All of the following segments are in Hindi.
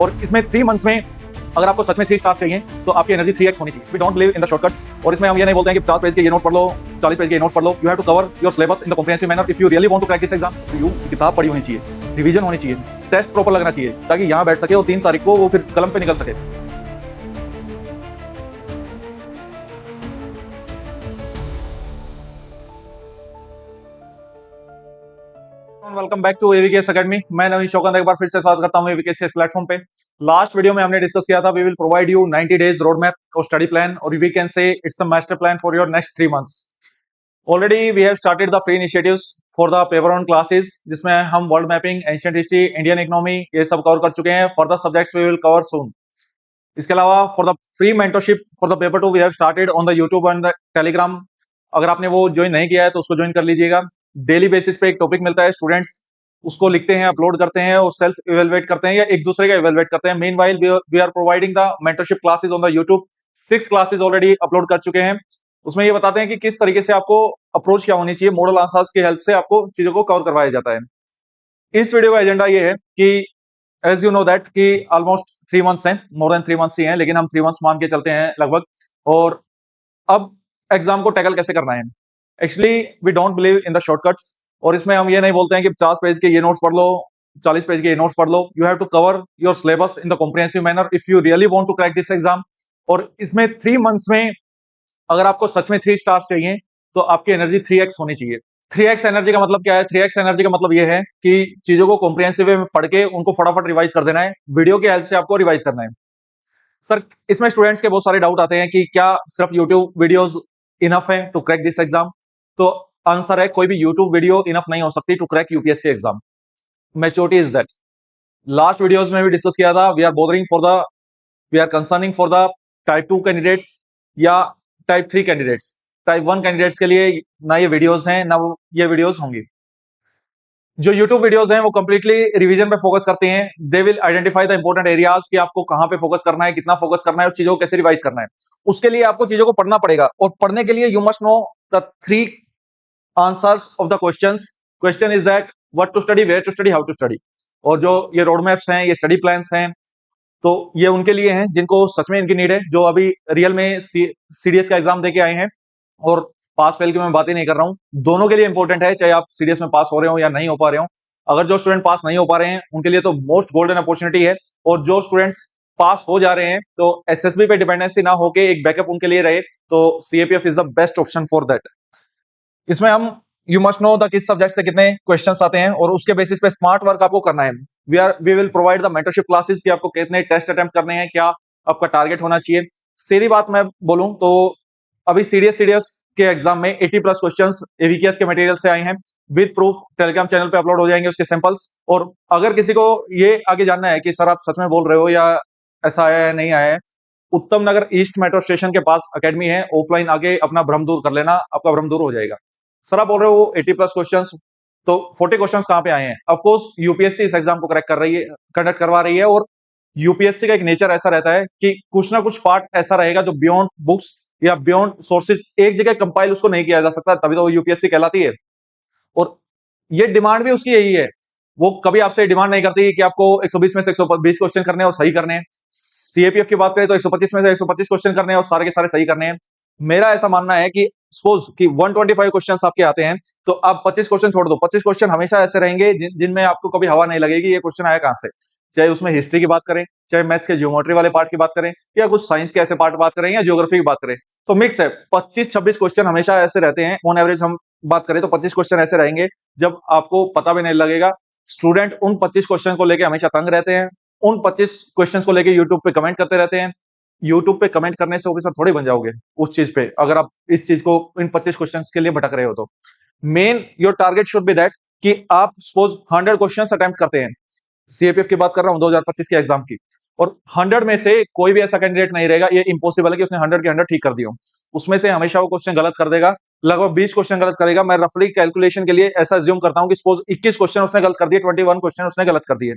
और इसमें 3 मंथ्स में अगर आपको सच में 3 स्टार्स चाहिए तो आपकी एनर्जी 3x होनी चाहिए। We don't believe in the shortcuts. और इसमें हम ये नहीं बोलते हैं कि 50 पेज के ये नोट्स पढ़ लो, 40 पेज के ये नोट्स पढ़ लो। You have to cover your syllabus in the comprehensive manner. If you really want to crack this exam, तो यू किताब पढ़ी होनी चाहिए, रिवीजन होनी चाहिए, टेस्ट प्रॉपर लगना चाहिए, ताकि यहाँ बैठ सके और 3 तारीख को वो फिर कलम पे निकल सके। Welcome back to AVKS academy. मैं नवीन शौकत एक बार फिर से स्वागत करता हूं एवीकेएस प्लेटफॉर्म पे। लास्ट वीडियो में हमने डिस्कस किया था we will provide you 90 days road map और स्टडी प्लान, और we can say it's a master plan for your next 3 months. Already we have started the free initiatives for the paper on classes, जिसमें हम world mapping, ancient history, Indian economy ये सब कवर कर चुके हैं। Further subjects we will cover सून। इसके अलावा for the free mentorship for the paper 2 we have started on the YouTube and the Telegram. अगर आपने वो ज्वाइन नहीं किया है तो उसको ज्वाइन कर लीजिएगा। डेली बेसिस पे एक टॉपिक मिलता है, स्टूडेंट्स उसको लिखते हैं, अपलोड करते हैं और सेल्फ इवेलुएट करते हैं या एक दूसरे का इवेलुएट करते हैं। Meanwhile we are providing the mentorship classes on the YouTube. 6 classes already upload कर चुके हैं। उसमें ये बताते हैं कि किस तरीके से आपको अप्रोच क्या होनी चाहिए, मॉडल आंसर्स की हेल्प से आपको चीजों को कवर करवाया जाता है। इस वीडियो का एजेंडा ये है कि एज यू नो दैट कि ऑलमोस्ट 3 मंथ्स हैं, मोर देन 3 मंथ्स ही हैं, लेकिन हम 3 मंथ्स मान के चलते हैं लगभग। और अब एग्जाम को टैकल कैसे करना है। Actually we don't believe in the shortcuts. और इसमें हम ये नहीं बोलते हैं कि 50 पेज के ये नोट्स पढ़ लो, 40 पेज के ये नोट्स पढ़ लो। You have to cover your syllabus in the comprehensive manner if you really want to crack this exam. और इसमें 3 मंथ्स में अगर आपको सच में 3 स्टार्स चाहिए तो आपकी एनर्जी 3x होनी चाहिए। 3x एनर्जी का मतलब क्या है? 3x एनर्जी का मतलब ये है कि चीजों को कॉम्प्रिहेंसिव वे में पढ़ के उनको फटाफट रिवाइज कर देना है। वीडियो की हेल्प से आपको रिवाइज करना है। सर, इसमें स्टूडेंट्स के बहुत सारे डाउट आते हैं कि क्या सिर्फ यूट्यूब वीडियोस इनफ है टू क्रैक दिस एग्जाम। तो आंसर है, कोई भी यूट्यूब वीडियो इनफ नहीं हो सकती to crack UPSC exam. Maturity is that. Last videos में भी डिस्कस किया था, we are concerning for the type 2 candidates या टाइप 3 कैंडिडेट्स। टाइप 1 कैंडिडेट्स के लिए ना ये वीडियोस हैं ना वो ये वीडियोस होंगी। जो YouTube वीडियोस हैं वो कंप्लीटली रिवीजन पे फोकस करते हैं। They will identify the important areas कि आपको कहां पे फोकस करना है, कितना फोकस करना है और चीजों को कैसे रिवाइज करना है। उसके लिए आपको चीजों को पढ़ना पड़ेगा, और पढ़ने के लिए you must know the 3 answers of the questions. Question is that what to study, where to study, how to study. और जो ये रोड मैप्स हैं, ये स्टडी प्लान्स हैं, तो ये उनके लिए हैं जिनको सच में इनकी नीड है, जो अभी रियल में सीडीएस का एग्जाम देके आए हैं। और पास फेल की मैं बातें नहीं कर रहा हूं, दोनों के लिए इंपॉर्टेंट है, चाहे आप सीडीएस में पास हो रहे हो या नहीं हो पा रहे हो। अगर जो स्टूडेंट पास नहीं हो पा रहे हैं उनके लिए तो मोस्ट गोल्डन अपॉर्चुनिटी है। और जो स्टूडेंट्स पास हो जा रहे हैं तो एसएसबी पे डिपेंडेंसी ना होके एक बैकअप उनके लिए रहे, तो CAPF is the best option for that. इसमें हम यू मस्ट नो द किस सब्जेक्ट से कितने क्वेश्चंस आते हैं और उसके बेसिस पे स्मार्ट वर्क आपको करना है। We will provide the mentorship classes कि आपको कितने टेस्ट अटेम्प्ट करने हैं, क्या आपका टारगेट होना चाहिए। सीधी बात मैं बोलूं तो अभी सीडीएस के एग्जाम में 80 प्लस क्वेश्चंस एवीकेएस के मटेरियल से आए हैं, विद प्रूफ टेलीग्राम चैनल पे अपलोड हो जाएंगे उसके सैंपल्स। और अगर किसी को ये आगे जानना है कि सर आप सच में बोल रहे हो या ऐसा आया है नहीं आया है, उत्तम नगर ईस्ट मेट्रो स्टेशन के पास एकेडमी है, ऑफलाइन आके अपना भ्रम दूर कर लेना, आपका भ्रम दूर हो जाएगा। सर आप बोल रहे हो 80 प्लस क्वेश्चंस, तो 40 क्वेश्चंस कहां पे आए हैं? ऑफ कोर्स यूपीएससी इस एग्जाम को कंडक्ट करवा रही है, और यूपीएससी का एक नेचर ऐसा रहता है कि कुछ ना कुछ पार्ट ऐसा रहेगा जो बियॉन्ड बुक्स या बियॉन्ड सोर्सेज एक जगह कंपाइल उसको नहीं किया जा सकता, तभी तो यूपीएससी कहलाती है। और ये डिमांड भी उसकी यही है, वो कभी आपसे डिमांड नहीं करती कि आपको 120 में से 120 क्वेश्चन करने हैं और सही करने हैं। सीएपीएफ की बात करें तो 125 में से 125 क्वेश्चन करने हैं और सारे के सारे सही करने हैं। मेरा ऐसा मानना है कि सपोज कि 125 क्वेश्चंस आपके आते हैं, तो आप 25 क्वेश्चन छोड़ दो। 25 क्वेश्चन हमेशा ऐसे रहेंगे जिनमें आपको कभी हवा नहीं लगेगी ये क्वेश्चन आया कहां से। चाहे उसमें हिस्ट्री की बात करें, चाहे मैथ्स के ज्योमेट्री वाले पार्ट की बात करें, या कुछ साइंस के ऐसे पार्ट बात करें, या ज्योग्राफी की बात करें, तो मिक्स है। 25-26 क्वेश्चन हमेशा ऐसे रहते हैं। ऑन एवरेज हम बात करें तो 25 क्वेश्चन ऐसे रहेंगे जब आपको पता भी नहीं लगेगा। स्टूडेंट उन 25 क्वेश्चन को लेकर हमेशा तंग रहते हैं, उन 25 क्वेश्चन को लेकर यूट्यूब पे कमेंट करते रहते हैं। यूट्यूब पे कमेंट करने से ऑफिसर थोड़ी बन जाओगे उस चीज पे, अगर आप इस चीज को इन 25 क्वेश्चंस के लिए भटक रहे हो तो। Main your target should be that कि आप सपोज 100 क्वेश्चंस अटेम्प्ट करते हैं, सीएपीएफ की बात कर रहा हूं 2025 के एग्जाम की, और 100 में से कोई भी ऐसा कैंडिडेट नहीं रहेगा, ये इम्पॉसिबल है कि उसने 100 के 100 ठीक कर दिया। उसमें से हमेशा वो क्वेश्चन गलत कर देगा, लगभग 20 क्वेश्चन गलत करेगा। मैं रफली कैलकुलेशन के लिए ऐसा ज्यूम करता हूं कि सपोज 21 क्वेश्चन उसने गलत कर दिए, 21 क्वेश्चन उसने गलत कर दिए,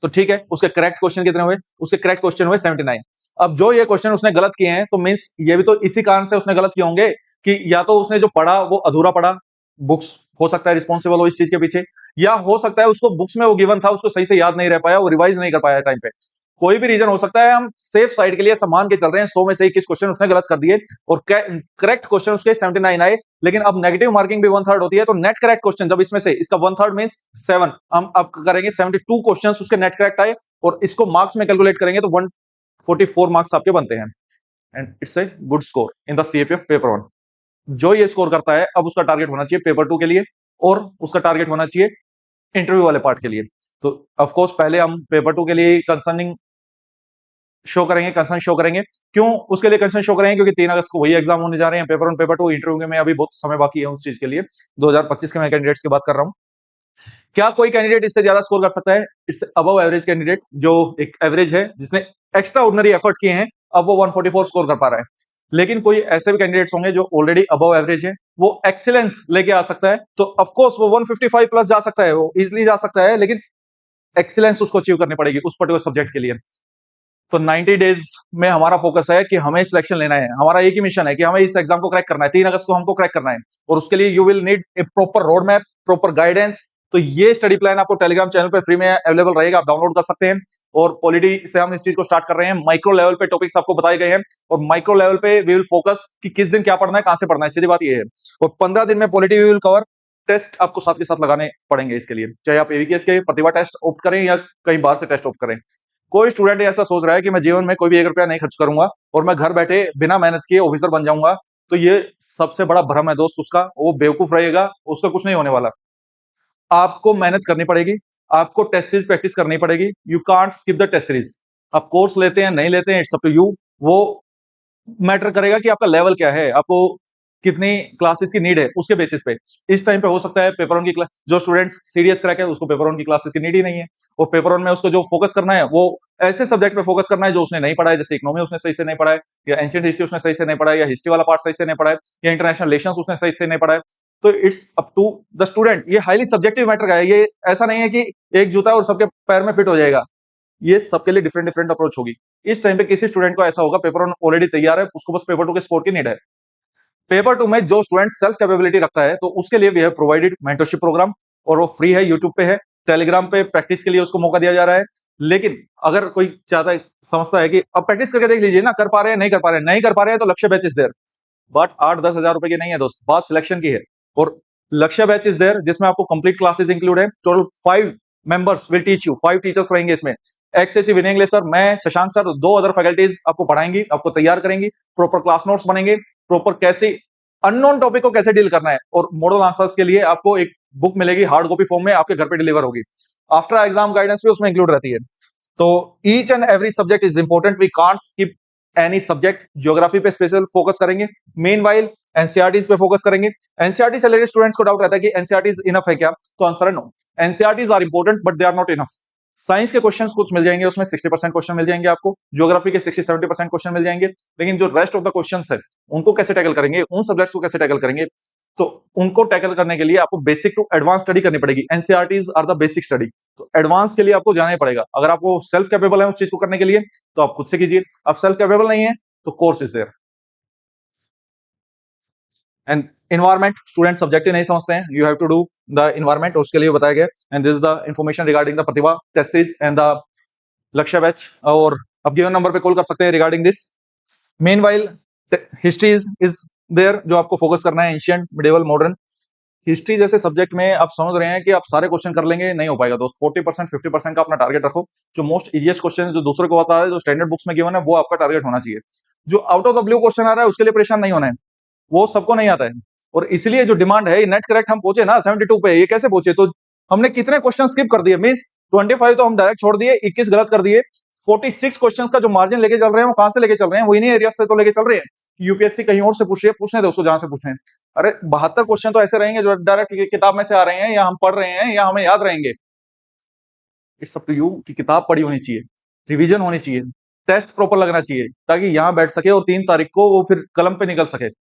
तो ठीक है, उसके करेक्ट क्वेश्चन कितने हुए? उसके करेक्ट क्वेश्चन हुए 79। अब जो ये क्वेश्चन उसने गलत किए हैं, तो मींस ये भी तो इसी कारण से उसने गलत किए होंगे कि या तो उसने जो पढ़ा वो अधूरा पढ़ा, बुक्स हो सकता है रिस्पॉन्सिबल हो इस चीज के पीछे, या हो सकता है उसको बुक्स में वो गिवन था उसको सही से याद नहीं रह पाया, वो रिवाइज नहीं कर पाया टाइम पे। कोई भी रीजन हो सकता है, हम सेफ साइड के लिए सब मान के चल रहे हैं 100 में से 21 क्वेश्चन उसने गलत कर दिए और करेक्ट क्वेश्चन उसके 79 आए, लेकिन अब नेगेटिव मार्किंग भी 1/3 होती है, तो नेट करेक्ट क्वेश्चन जब इसमें से इसका 1/3 मींस 7, हम अब करेंगे 72 क्वेश्चन उसके नेट करेक्ट आए और इसको मार्क्स में कैलकुलेट करेंगे तो 144 मार्क्स आपके बनते हैं, and it's a good score in the CAPF paper 1। जो ये स्कोर करता है अब उसका टारगेट होना चाहिए पेपर 2 के लिए और उसका टारगेट होना चाहिए इंटरव्यू वाले पार्ट के लिए। तो ऑफ कोर्स पहले हम पेपर 2 के लिए कंसर्निंग शो करेंगे, कंसर्न शो करेंगे। क्यों उसके लिए कंसर्न शो करेंगे? क्योंकि 3 अगस्त को वही एग्जाम होने जा रहे हैं, पेपर 1 पेपर 2 इंटरव्यू में अभी बहुत समय बाकी है उस चीज के लिए। 2025 के मैं कैंडिडेट्स की बात कर रहा हूं। क्या कोई कैंडिडेट इससे ज्यादा स्कोर कर सकता है? इट्स अबव एवरेज कैंडिडेट, जो एक एवरेज है जिसने एक्स्ट्रा ऑर्डिनरी एफर्ट किए हैं, अब वो 144 स्कोर कर पा रहा है। लेकिन कोई ऐसे भी कैंडिडेट्स होंगे जो ऑलरेडी अबव एवरेज है, वो एक्सीलेंस लेके आ सकता है, तो ऑफकोर्स वो 155 प्लस जा सकता है, वो इजिली जा सकता है, लेकिन एक्सीलेंस उसको अचीव करनी पड़ेगी उस पर्टिकुलर सब्जेक्ट के लिए। तो 90 डेज में हमारा फोकस है कि हमें सिलेक्शन लेना है, हमारा एक ही मिशन है कि हमें इस एग्जाम को क्रैक करना है, 3 अगस्त को हमको क्रैक करना है, और उसके लिए you will need a proper road map, proper guidance. तो ये स्टडी प्लान आपको टेलीग्राम चैनल पे फ्री में अवेलेबल रहेगा, आप डाउनलोड कर सकते हैं। और पॉलिटी से हम इस चीज को स्टार्ट कर रहे हैं, माइक्रो लेवल पे टॉपिक्स आपको बताए गए हैं, और माइक्रो लेवल पे वी विल फोकस कि किस दिन क्या पढ़ना है, कहां से पढ़ना है, सीधी बात ये है। और 15 दिन में polity we will cover. Test आपको साथ के साथ लगाने पड़ेंगे इसके लिए, चाहे आप एवीकेएस के प्रतिभा टेस्ट ऑप्ट करें या कहीं बाहर से टेस्ट ऑप्ट करें। कोई स्टूडेंट ऐसा सोच रहा है कि मैं जीवन में कोई भी 1 रुपया नहीं खर्च करूंगा और मैं घर बैठे बिना मेहनत किए ऑफिसर बन जाऊंगा, तो ये सबसे बड़ा भ्रम है दोस्त उसका, वो बेवकूफ रहेगा, उसका कुछ नहीं होने वाला। आपको मेहनत करनी पड़ेगी, आपको टेस्ट सीरीज प्रैक्टिस करनी पड़ेगी, you can't skip the test series. आप कोर्स लेते हैं नहीं लेते हैं, इट्स अप टू यू। वो मैटर करेगा कि आपका लेवल क्या है, आपको कितनी क्लासेस की नीड है, उसके बेसिस पे। इस टाइम पे हो सकता है पेपर 1 की क्लास, जो स्टूडेंट्स सीडीएस क्रैक है उसको पेपर 1 की क्लासेस की नीड ही नहीं है, और पेपर 1 में उसको जो फोकस करना है वो ऐसे सब्जेक्ट पे फोकस करना है जो उसने नहीं पढ़ा है, जैसे इकोनॉमी उसने सही से नहीं पढ़ा है, या एंशिएंट हिस्ट्री उसने सही से नहीं पढ़ा है, या हिस्ट्री वाला पार्ट सही से नहीं पढ़ा है, या इंटरनेशनल रिलेशंस उसने सही से नहीं पढ़ा है। तो it's up to the student, ये हाईली सब्जेक्टिव मैटर का है, ये ऐसा नहीं है कि एक जूता और सबके पैर में फिट हो जाएगा, ये सबके लिए डिफरेंट डिफरेंट अप्रोच होगी। इस टाइम पे किसी स्टूडेंट को ऐसा होगा पेपर 1 ऑलरेडी तैयार है, उसको बस पेपर 2 के स्कोर की नीड है। पेपर 2 में जो स्टूडेंट सेल्फ कैपेबिलिटी रखता है, तो उसके लिए we have provided mentorship program, और वो फ्री है, यूट्यूब पे है, टेलीग्राम पे प्रैक्टिस के लिए उसको मौका दिया जा रहा है। लेकिन अगर कोई चाहता है, समझता है कि अब प्रैक्टिस करके देख लीजिए ना, कर पा रहे हैं नहीं कर पा रहे हैं, नहीं कर पा रहे हैं तो लक्ष्य बैच इज देयर, बट 8-10 हजार रुपए की नहीं है दोस्त, बात सिलेक्शन की है। और लक्ष्य बैच इज देयर जिसमें आपको कंप्लीट क्लासेस इंक्लूड है, total 5 members will teach you, 5 teachers रहेंगे इसमें। एक्सेसिव इन इंग्लिश सर, मैं शशांक सर, 2 अदर फैकल्टीज आपको पढ़ाएंगी, आपको तैयार करेंगी, प्रॉपर क्लास नोट्स बनेंगे, प्रॉपर कैसे अननोन टॉपिक को कैसे डील करना है, और मॉडल आंसर्स के लिए आपको एक बुक मिलेगी हार्ड कॉपी फॉर्म में, आपके घर पे डिलीवर होगी। आफ्टर एग्जाम गाइडेंस भी उसमें इंक्लूड रहती है। तो each and every subject is important, we can't skip any subject. Geography पे स्पेशल फोकस करेंगे, मेन वाइल एनसीईआरटीज पे फोकस करेंगे। एनसीईआरटी से रिलेटेड स्टूडेंट्स को डाउट रहता है कि एनसीईआरटीज इनफ है क्या, तो आंसर है no, NCERTs are important but they are not enough. Science के क्वेश्चंस कुछ मिल जाएंगे उसमें, 60% क्वेश्चन मिल जाएंगे आपको, ज्योग्राफी के 60-70% क्वेश्चन मिल जाएंगे, लेकिन जो रेस्ट ऑफ द क्वेश्चंस है उनको कैसे टैकल करेंगे, उन सब्जेक्ट्स को कैसे टैकल करेंगे, तो उनको टैकल करने के लिए आपको बेसिक टू एडवांस स्टडी करनी पड़ेगी। NCERTs are the basic study, तो एडवांस के लिए आपको जाना ही पड़ेगा। अगर आपको सेल्फ कैपेबल है उस चीज को करने के लिए तो आप खुद से कीजिए, आप सेल्फ कैपेबल नहीं है तो course is there. And environment, student subject ही नहीं समझते हैं, you have to do the environment, उसके लिए बताया गया। And this is the information regarding the Pratibha test series and the Lakshya batch. और अब गिवन नंबर पे कॉल कर सकते हैं regarding this. Meanwhile history is there, जो आपको फोकस करना है, एंशिएंट, मिडिवल, मॉडर्न। हिस्ट्री जैसे सब्जेक्ट में आप समझ रहे हैं कि आप सारे क्वेश्चन कर लेंगे, नहीं हो पाएगा दोस्त। 40% 50% का अपना टारगेट रखो। जो मोस्ट इजीएस्ट क्वेश्चन है, जो दूसरे को आता है, जो स्टैंडर्ड बुक्स में गिवन है, वो आपका टारगेट होना चाहिए। जो out of the blue question आ रहा है उसके लिए परेशान नहीं होना है, वो सबको नहीं आता है। और इसलिए जो डिमांड है, नेट करेक्ट हम पहुंचे ना 72 पे, ये कैसे पहुंचे? तो हमने कितने क्वेश्चन स्किप कर दिए, मींस 25 तो हम डायरेक्ट छोड़ दिए, 21 गलत कर दिए। 46 क्वेश्चंस का जो मार्जिन लेके चल रहे हैं वो कहां से लेके चल रहे हैं? वो इन्हीं एरिया से तो लेके चल रहे हैं। यूपीएससी कहीं और से पूछने दो उसको, जहां से पूछने। अरे 72 क्वेश्चन तो ऐसे रहेंगे जो डायरेक्ट किताब में से आ रहे हैं, या हम पढ़ रहे हैं, या हमें याद रहेंगे। इट्स अप टू यू कि किताब पढ़ी होनी चाहिए, रिवीजन होनी चाहिए, टेस्ट प्रॉपर लगना चाहिए, ताकि यहां बैठ सके और 3 तारीख को वो फिर कलम पे निकल सके।